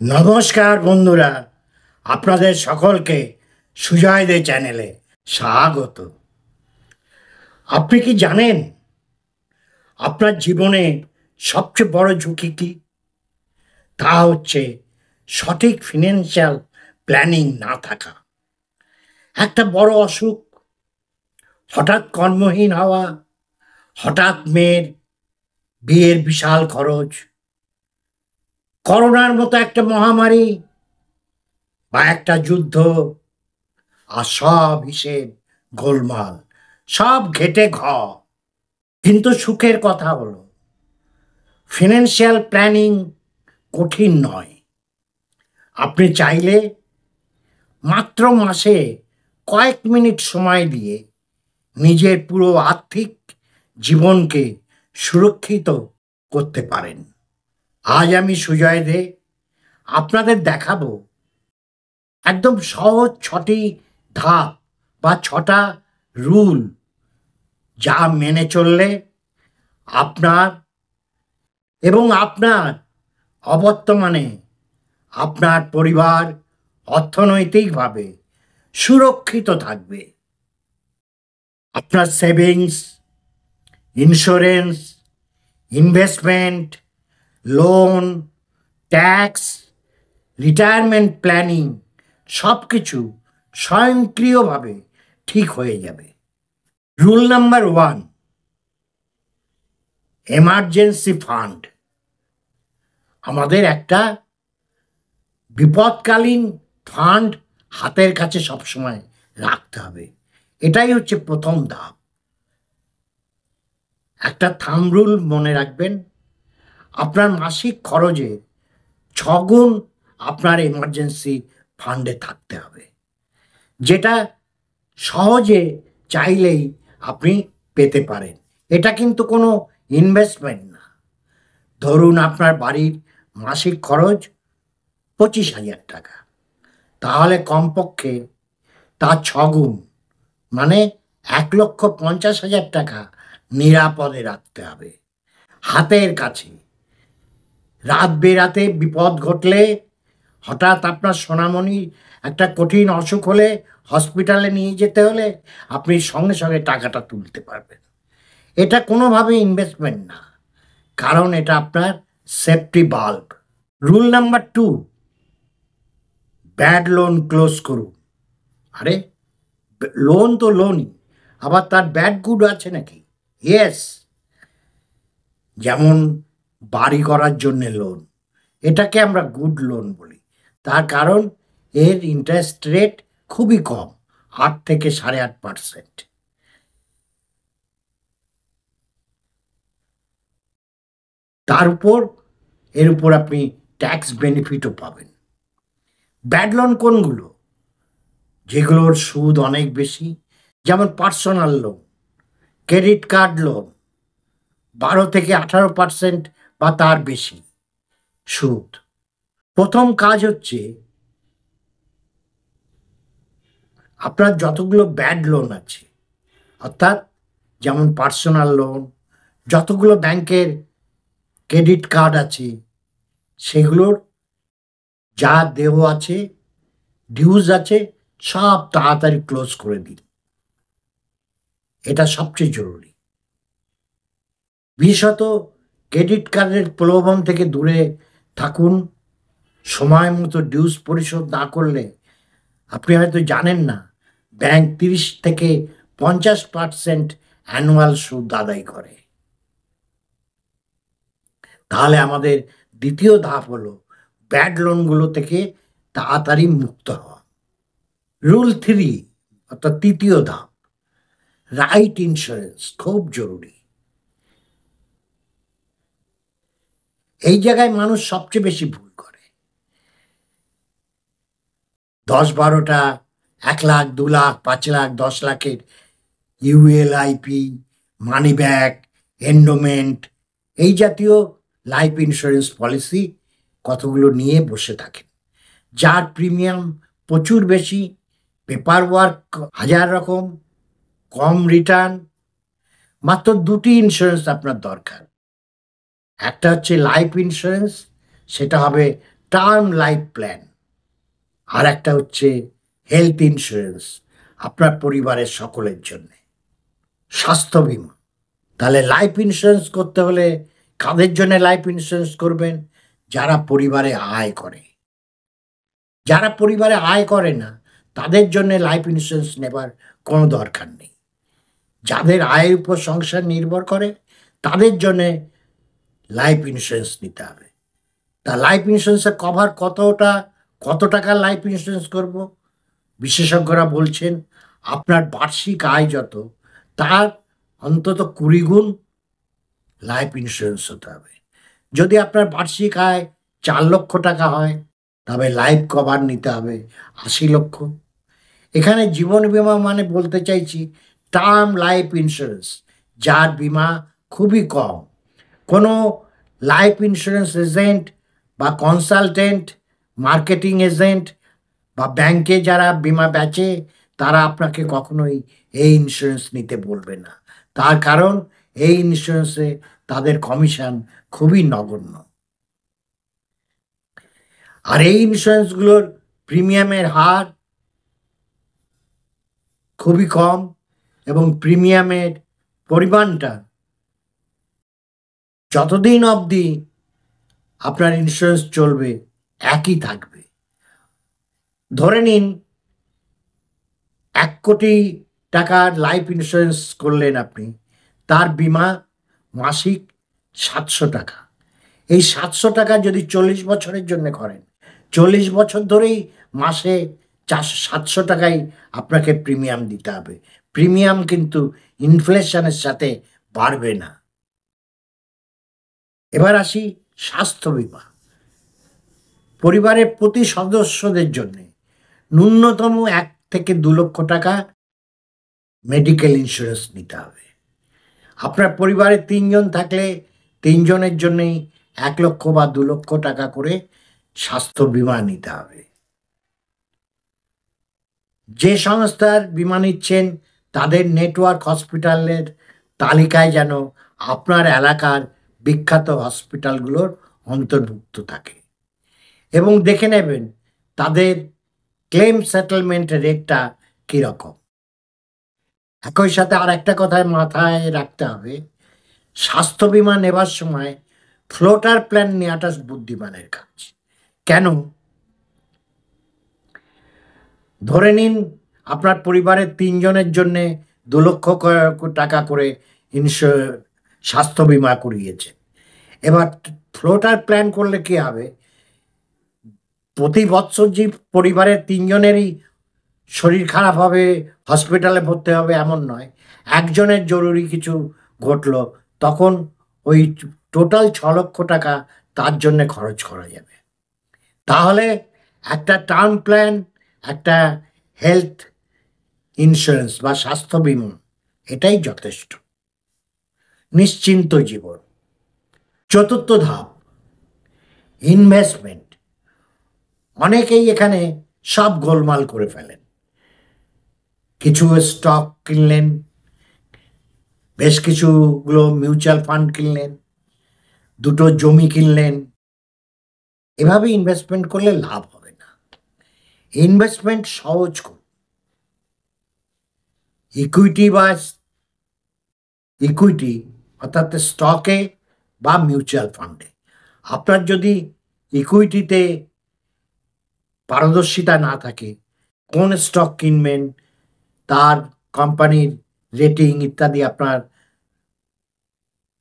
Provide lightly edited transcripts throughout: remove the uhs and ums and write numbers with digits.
নমস্কার বন্ধুরা, আপনাদের সকলকে সুজয় দে চ্যানেলে স্বাগত। আপনি কি জানেন আপনার জীবনে সবচেয়ে বড় ঝুঁকি কি? তা হচ্ছে সঠিক ফিনান্সিয়াল প্ল্যানিং না থাকা। একটা বড় অসুখ, হঠাৎ কর্মহীন হওয়া, হঠাৎ মেয়ের বিয়ের বিশাল খরচ, করোনার মতো একটা মহামারী বা একটা যুদ্ধ, আর সব হিসেব গোলমাল, সব ঘেটে ঘ। কিন্তু সুখের কথা হলো ফিনান্সিয়াল প্ল্যানিং কঠিন নয়। আপনি চাইলে মাত্র মাসে কয়েক মিনিট সময় দিয়ে নিজের পুরো আর্থিক জীবনকে সুরক্ষিত করতে পারেন। আজ আমি সুজয় দে আপনাদের দেখাবো একদম সহজ 6টি ধাপ বা 6টা রুল, যা মেনে চললে আপনার এবং আপনার অবর্তমানে আপনার পরিবার অর্থনৈতিকভাবে সুরক্ষিত থাকবে। আপনার savings, insurance, investment, loan, tax, retirement planning সব কিছু স্বয়ংক্রিয়ভাবে ঠিক হয়ে যাবে। Rule number 1, emergency fund. আমাদের একটা বিপদকালীন ফান্ড হাতের কাছে সবসময় রাখতে হবে। এটাই হচ্ছে প্রথম ধাপ। একটা থাম্ব রুল মনে রাখবেন, আপনার মাসিক খরচের 6 গুণ আপনার এমার্জেন্সি ফান্ডে থাকতে হবে, যেটা সহজে চাইলেই আপনি পেতে পারেন। এটা কিন্তু কোনো ইনভেস্টমেন্ট না। ধরুন আপনার বাড়ির মাসিক খরচ 25,000 টাকা, তাহলে কমপক্ষে তার 6 গুণ মানে 1,50,000 টাকা নিরাপদে রাখতে হবে হাতের কাছে। রাত বেরাতে বিপদ ঘটলে, হঠাৎ আপনার সোনামণি একটা কঠিন অসুখ হলে, হসপিটালে নিয়ে যেতে হলে আপনি সঙ্গে সঙ্গে টাকাটা তুলতে পারবেন। এটা কোনোভাবে ইনভেস্টমেন্ট না, কারণ এটা আপনার safety bulb. Rule number 2, bad loan close করুন। আরে, লোন তো লোনই, আবার তার ব্যাড গুড আছে নাকি? ইয়েস। যেমন বাড়ি করার জন্যে লোন, এটাকে আমরা গুড লোন বলি। তার কারণ এর ইন্টারেস্ট রেট খুবই কম, 8 থেকে 8.5%। এর উপর আপনি ট্যাক্স বেনিফিটও পাবেন। ব্যাড লোন কোনগুলো? যেগুলোর সুদ অনেক বেশি, যেমন personal loan, credit card loan, 12 থেকে 18% বা তার বেশি সুদ। প্রথম কাজ হচ্ছে আপনার যতগুলো ব্যাড লোন আছে, অর্থাৎ যেমন পার্সোনাল লোন, যতগুলো ব্যাংকের ক্রেডিট কার্ড আছে, সেগুলোর যা দেহ আছে, ডিউজ আছে, সব তাড়াতাড়ি ক্লোজ করে দিন। এটা সবচেয়ে জরুরি। বিশেষত ক্রেডিট কার্ডের প্রলোভন থেকে দূরে থাকুন। সময় মতো ডিউজ পরিশোধ না করলে, আপনি হয়তো জানেন না, ব্যাংক 30 থেকে 50% অ্যানুয়াল সুদ আদায় করে। তাহলে আমাদের দ্বিতীয় ধাপ হলো ব্যাড লোনগুলো থেকে তাড়াতাড়ি মুক্ত হওয়া। রুল 3, অর্থাৎ তৃতীয় ধাপ, রাইট ইন্স্যুরেন্স খুব জরুরি। এই জায়গায় মানুষ সবচেয়ে বেশি ভুল করে। 10-12টা 1 লাখ, 2 লাখ, 5 লাখ, 10 লাখের ইউএলআইপি, মানি ব্যাক, এন্ডোমেন্ট, এই জাতীয় লাইফ ইন্স্যুরেন্স পলিসি কতগুলো নিয়ে বসে থাকেন, যার প্রিমিয়াম প্রচুর বেশি, পেপার ওয়ার্ক 1000 রকম, কম রিটার্ন। মাত্র 2টি ইন্স্যুরেন্স আপনার দরকার। একটা হচ্ছে লাইফ ইন্স্যুরেন্স, সেটা হবে টার্ম লাইফ প্ল্যান, আর একটা হচ্ছে হেলথ ইন্স্যুরেন্স আপনার পরিবারের সকলের জন্য, স্বাস্থ্য বীমা। তাহলে লাইফ ইন্স্যুরেন্স করতে হলে কাদের জন্য লাইফ ইন্স্যুরেন্স করবেন? যারা পরিবারে আয় করে। যারা পরিবারে আয় করে না তাদের জন্য লাইফ ইন্স্যুরেন্স নেবার কোনো দরকার নেই। যাদের আয়ের উপর সংসার নির্ভর করে তাদের জন্যে লাইফ ইন্স্যুরেন্স নিতে হবে। তা লাইফ ইন্স্যুরেন্সের কভার কত টাকার লাইফ ইন্স্যুরেন্স করব? বিশেষজ্ঞরা বলছেন আপনার বার্ষিক আয় যত তার অন্তত 20 গুণ লাইফ ইন্স্যুরেন্স হতে হবে। যদি আপনার বার্ষিক আয় 4 লক্ষ টাকা হয় তবে লাইফ কভার নিতে হবে 80 লক্ষ। এখানে জীবন বীমা মানে বলতে চাইছি টার্ম লাইফ ইন্স্যুরেন্স, যার বীমা খুবই কম। কোনো লাইফ ইন্স্যুরেন্স এজেন্ট বা কনসালটেন্ট, মার্কেটিং এজেন্ট বা ব্যাংকে যারা বীমা বেচে তারা আপনাকে কখনোই এই ইন্স্যুরেন্স নিতে বলবে না। তার কারণ এই ইন্স্যুরেন্সে তাদের কমিশন খুবই নগণ্য। আর এই ইন্স্যুরেন্সগুলোর প্রিমিয়ামের হার খুবই কম এবং প্রিমিয়ামের পরিমাণটা যতদিন অবধি আপনার ইন্স্যুরেন্স চলবে একই থাকবে। ধরে নিন 1 কোটি টাকার লাইফ ইন্স্যুরেন্স করলেন আপনি, তার বীমা মাসিক 700 টাকা। এই 700 টাকা যদি 40 বছরের জন্য করেন, 40 বছর ধরেই মাসে 700 টাকাই আপনাকে প্রিমিয়াম দিতে হবে। প্রিমিয়াম কিন্তু ইনফ্লেশনের সাথে বাড়বে না। এবার আসি স্বাস্থ্য বীমা। পরিবারের প্রতি সদস্যদের জন্য ন্যূনতম 1 থেকে 2 লক্ষ টাকা মেডিকেল ইন্স্যুরেন্স নিতে হবে। আপনার পরিবারে 3 জন থাকলে 3 জনের জন্যই 1 লক্ষ বা 2 লক্ষ টাকা করে স্বাস্থ্য বীমা নিতে হবে। যে সংস্থার বীমা নিচ্ছেন তাদের নেটওয়ার্ক হসপিটালের তালিকায় যেন আপনার এলাকার বিখ্যাত হসপিটালগুলোর অন্তর্ভুক্ত থাকে এবং দেখে নেবেন তাদের ক্লেম সেটেলমেন্ট রেটটা কীরকম। একই সাথে আর একটা কথায় মাথায় রাখতে হবে, স্বাস্থ্য বীমা নেবার সময় ফ্লোটার প্ল্যান নেওয়াটা বুদ্ধিমানের কাজ। কেন? ধরে নিন আপনার পরিবারের 3 জনের জন্যে 2 লক্ষ টাকা করে স্বাস্থ্য বীমা করিয়েছে। এবার ফ্লোটার প্ল্যান করলে কি হবে? প্রতি বৎসর যে পরিবারের 3 জনেরই শরীর খারাপ হবে, হসপিটালে ভর্তি হবে এমন নয়। একজনের জরুরি কিছু ঘটলো তখন ওই টোটাল 6 লক্ষ টাকা তার জন্য খরচ করা যাবে। তাহলে একটা টার্ম প্ল্যান, একটা হেলথ ইন্স্যুরেন্স বা স্বাস্থ্য বীমা এটাই যথেষ্ট। নিশ্চিন্ত জীবন। চতুর্থ ধাপ ইনভেস্টমেন্ট। অনেকেই এখানে সব গোলমাল করে ফেলেন। কিছু স্টক কিনলেন, বেশ কিছুগুলো মিউচুয়াল ফান্ড কিনলেন, 2টো জমি কিনলেন। এভাবে ইনভেস্টমেন্ট করলে লাভ হবে না। ইনভেস্টমেন্ট সহজ করুন। ইকুইটি অর্থাৎ স্টকে বা মিউচুয়াল ফান্ডে। আপনার যদি ইকুইটিতে পারদর্শিতা না থাকে, কোন স্টক কিনবেন, তার কোম্পানির রেটিং ইত্যাদি আপনার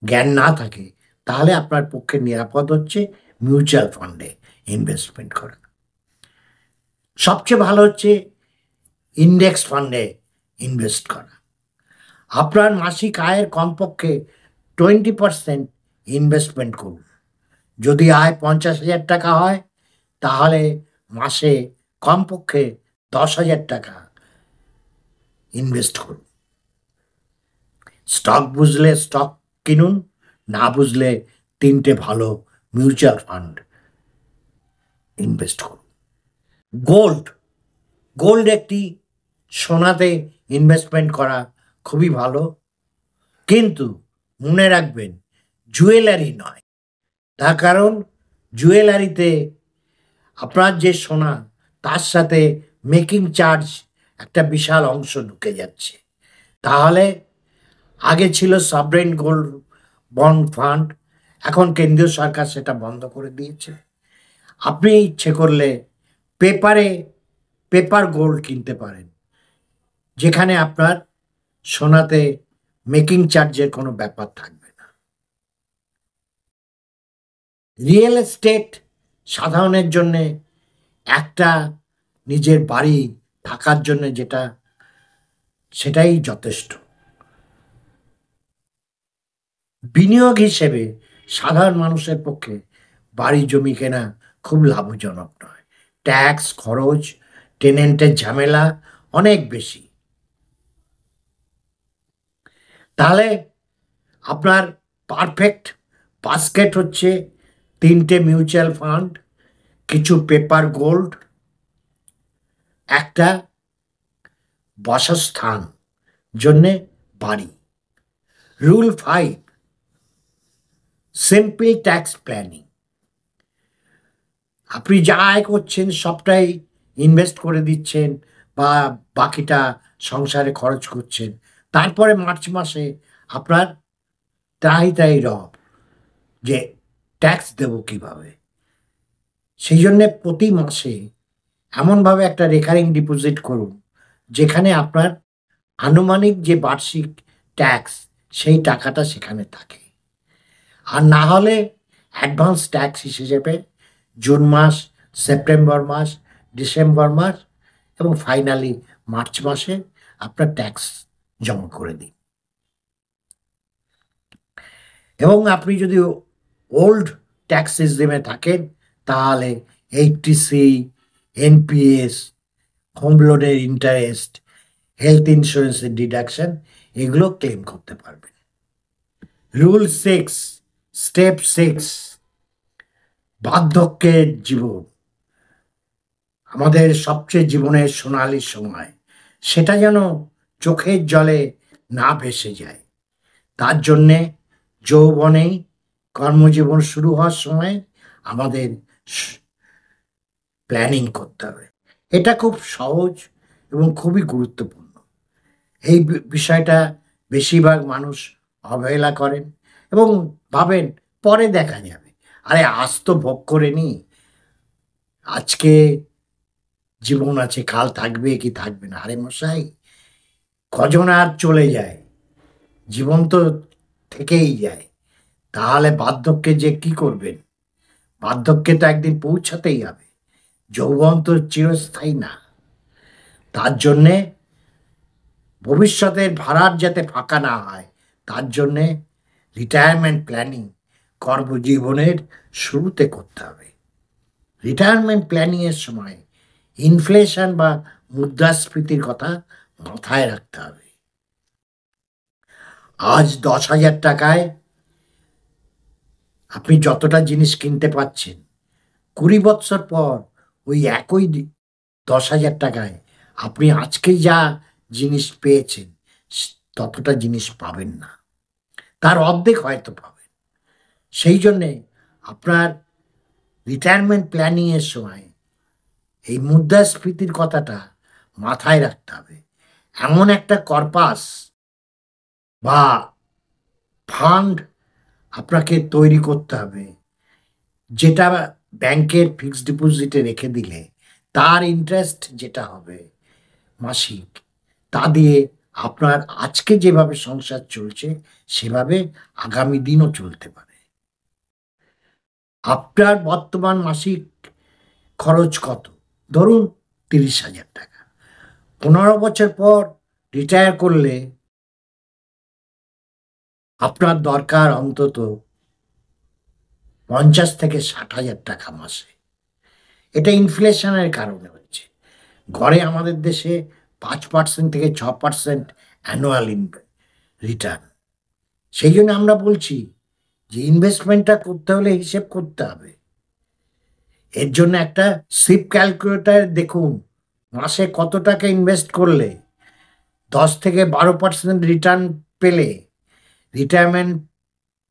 জ্ঞান না থাকে, তাহলে আপনার পক্ষে নিরাপদ হচ্ছে মিউচুয়াল ফান্ডে ইনভেস্টমেন্ট করা। সবচেয়ে ভালো হচ্ছে ইন্ডেক্স ফান্ডে ইনভেস্ট করা। আপনার মাসিক আয়ের কমপক্ষে 20% ইনভেস্টমেন্ট করুন। যদি আয় 50,000 টাকা হয় তাহলে মাসে কমপক্ষে 10,000 টাকা ইনভেস্ট করুন। স্টক বুঝলে স্টক কিনুন, না বুঝলে 3টে ভালো মিউচুয়াল ফান্ড ইনভেস্ট করুন। গোল্ড একটি সোনাতে ইনভেস্টমেন্ট করা খুবই ভালো, কিন্তু মনে রাখবেন জুয়েলারি নয়। তার কারণ জুয়েলারিতে আপনার যে সোনা তার সাথে মেকিং চার্জ একটা বিশাল অংশ ঢুকে যাচ্ছে। তাহলে আগে ছিল সভরেন গোল্ড বন্ড ফান্ড, এখন কেন্দ্রীয় সরকার সেটা বন্ধ করে দিয়েছে। আপনি ইচ্ছে করলে পেপার গোল্ড কিনতে পারেন, যেখানে আপনার সোনাতে মেকিং চার্জের কোনো ব্যাপার থাকবে না। রিয়েল এস্টেট সাধারণের জন্যে একটা নিজের বাড়ি থাকার জন্য সেটাই যথেষ্ট। বিনিয়োগ হিসেবে সাধারণ মানুষের পক্ষে বাড়ি জমি কেনা খুব লাভজনক নয়। ট্যাক্স, খরচ, টেনেন্টের ঝামেলা অনেক বেশি। তাহলে আপনার পারফেক্ট বাস্কেট হচ্ছে 3টে মিউচুয়াল ফান্ড, কিছু পেপার গোল্ড, একটা বাসস্থান জন্যে বাড়ি। Rule 5, simple tax planning. আপনি যা আয় করছেন সবটাই ইনভেস্ট করে দিচ্ছেন বা বাকিটা সংসারে খরচ করছেন, তারপরে মার্চ মাসে আপনার ত্রাহি রব যে ট্যাক্স দেব কিভাবে। সেই জন্যে প্রতি মাসে এমনভাবে একটা রেকারিং ডিপোজিট করুন যেখানে আপনার আনুমানিক যে বার্ষিক ট্যাক্স সেই টাকাটা সেখানে থাকে। আর না হলে অ্যাডভান্স ট্যাক্স হিসেবে জুন মাস, সেপ্টেম্বর মাস, ডিসেম্বর মাস এবং ফাইনালি মার্চ মাসে আপনার ট্যাক্স জমা করে দিন। এবং আপনি যদি ওল্ড ট্যাক্স সিস্টেমে থাকেন তাহলে 80C, এনপিএস, হোম লোনের ইন্টারেস্ট, হেলথ ইন্স্যুরেন্সের ডিডাকশন এগুলো ক্লেম করতে পারবেন। রুল 6, স্টেপ 6, বার্ধক্যের জীবন আমাদের সবচেয়ে জীবনের সোনালি সময়, সেটা যেন চোখের জলে না ভেসে যায়। তার জন্যে যৌবনেই কর্মজীবন শুরু হওয়ার সময় আমাদের প্ল্যানিং করতে হবে। এটা খুব সহজ এবং খুবই গুরুত্বপূর্ণ। এই বিষয়টা বেশিরভাগ মানুষ অবহেলা করেন এবং ভাবেন পরে দেখা যাবে। আরে আজ তো ভোগ করে নি, আজকে জীবন আছে, কাল থাকবে কি থাকবে না। আরে মশাই, কজন আর চলে যায়, জীবন তো থেকেই যায়। তাহলে বার্ধক্যে যে কি করবেন? বার্ধক্যে তো একদিন পৌঁছাতেই হবে। যৌবন তো চিরস্থায়ী না। তার জন্যে ভবিষ্যতের ভাড়ার যাতে ফাঁকা না হয় তার জন্যে রিটায়ারমেন্ট প্ল্যানিং কর্মজীবনের শুরুতে করতে হবে। রিটায়ারমেন্ট প্ল্যানিংয়ের সময় ইনফ্লেশন বা মুদ্রাস্ফীতির কথা মাথায় রাখতে হবে। আজ 10,000 টাকায় আপনি যতটা জিনিস কিনতে পাচ্ছেন, 20 বৎসর পর ওই একই 10,000 টাকায় আপনি আজকে যা জিনিস পেয়েছেন ততটা জিনিস পাবেন না, তার অর্ধেক হয়তো পাবেন। সেই জন্যে আপনার রিটায়ারমেন্ট প্ল্যানিংয়ের সময় এই মুদ্রাস্ফীতির কথাটা মাথায় রাখতে হবে। এমন একটা কর্পাস বা ফান্ড আপনাকে তৈরি করতে হবে যেটা ব্যাংকের ফিক্সড ডিপোজিটে রেখে দিলে তার ইন্টারেস্ট যেটা হবে মাসিক, তা দিয়ে আপনার আজকে যেভাবে সংসার চলছে সেভাবে আগামী দিনও চলতে পারে। আপনার বর্তমান মাসিক খরচ কত? ধরুন 30,000 টাকা। 15 বছর পর রিটায়ার করলে আপনার দরকার অন্তত 50 থেকে 60,000 টাকা মাসে। এটা ইনফ্লেশনের কারণে হচ্ছে। গড়ে আমাদের দেশে 5% থেকে 6% অ্যানুয়াল রিটার্ন। সেই জন্য আমরা বলছি যে ইনভেস্টমেন্টটা করতে হলে হিসেব করতে হবে। এর জন্য একটা সিপ ক্যালকুলেটর দেখুন, মাসে কত টাকা ইনভেস্ট করলে 10 থেকে 12% রিটার্ন পেলে রিটায়ারমেন্ট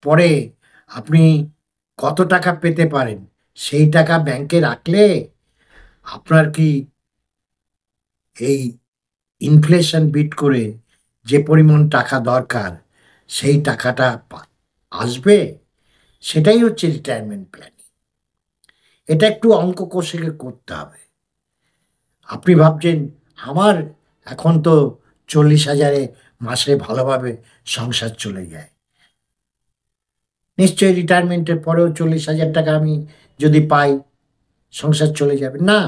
পরে আপনি কত টাকা পেতে পারেন, সেই টাকা ব্যাংকে রাখলে আপনার কি এই ইনফ্লেশন বিট করে যে পরিমাণ টাকা দরকার সেই টাকাটা আসবে? সেটাই হচ্ছে রিটায়ারমেন্ট প্ল্যানিং। এটা একটু অঙ্ক কষে করতে হবে। আপনি ভাবছেন আমার এখন তো 40,000-এ মাসে ভালোভাবে সংসার চলে যায়, নিশ্চয়ই রিটায়ারমেন্টের পরেও 40,000 টাকা আমি যদি পাই সংসার চলে যাবে না।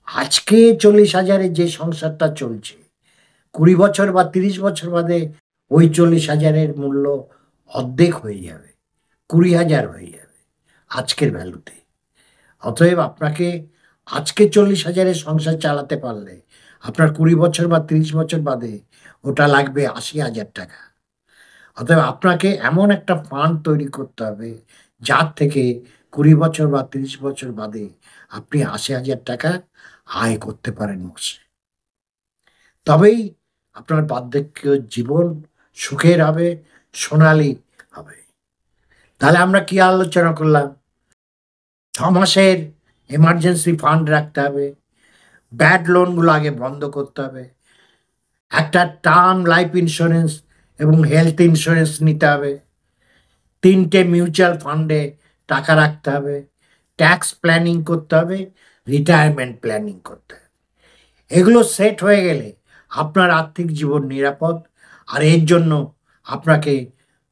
আজকে 40,000-এ যে সংসারটা চলছে, 20 বছর বা 30 বছর বাদে ওই 40,000-এর মূল্য অর্ধেক হয়ে যাবে, 20,000 হয়ে যাবে আজকের ভ্যালুতে। অতএব আপনাকে আজকে 40,000-এর সংসার চালাতে পারলে আপনার 20 বছর বা 30 বছর বাদে ওটা লাগবে 80,000 টাকা। অতএব আপনাকে এমন একটা ফান্ড তৈরি করতে হবে যার থেকে 20 বছর বা 30 বছর বাদে আপনি 80,000 টাকা আয় করতে পারেন মাসে। তবেই আপনার বার্ধক্য জীবন সুখের হবে, সোনালী হবে। তাহলে আমরা কি আলোচনা করলাম? 6 মাসের এমার্জেন্সি ফান্ড রাখতে হবে, ব্যাড লোনগুলো আগে বন্ধ করতে হবে, একটা টার্ম লাইফ ইন্স্যুরেন্স এবং হেলথ ইন্স্যুরেন্স নিতে হবে, 3টে মিউচুয়াল ফান্ডে টাকা রাখতে হবে, ট্যাক্স প্ল্যানিং করতে হবে, রিটায়ারমেন্ট প্ল্যানিং করতে হবে। এগুলো সেট হয়ে গেলে আপনার আর্থিক জীবন নিরাপদ। আর এর জন্য আপনাকে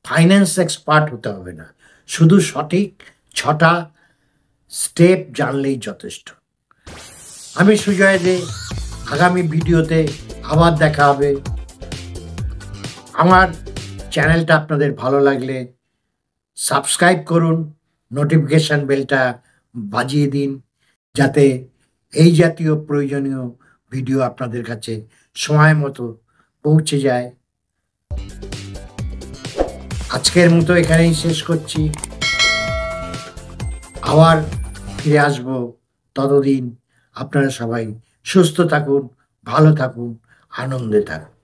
ফাইন্যান্স এক্সপার্ট হতে হবে না, শুধু সঠিক 6টা স্টেপ জানলেই যথেষ্ট। আমি সুজয় দে, আগামী ভিডিওতে আবার দেখা হবে। আমার চ্যানেলটা আপনাদের ভালো লাগলে সাবস্ক্রাইব করুন, নোটিফিকেশন বেলটা বাজিয়ে দিন, যাতে এই জাতীয় প্রয়োজনীয় ভিডিও আপনাদের কাছে সময় মতো পৌঁছে যায়। আজকের মতো এখানেই শেষ করছি, আবার ফিরে আসবো। ততদিন আপনারা সবাই সুস্থ থাকুন, ভালো থাকুন, আনন্দে থাকুন।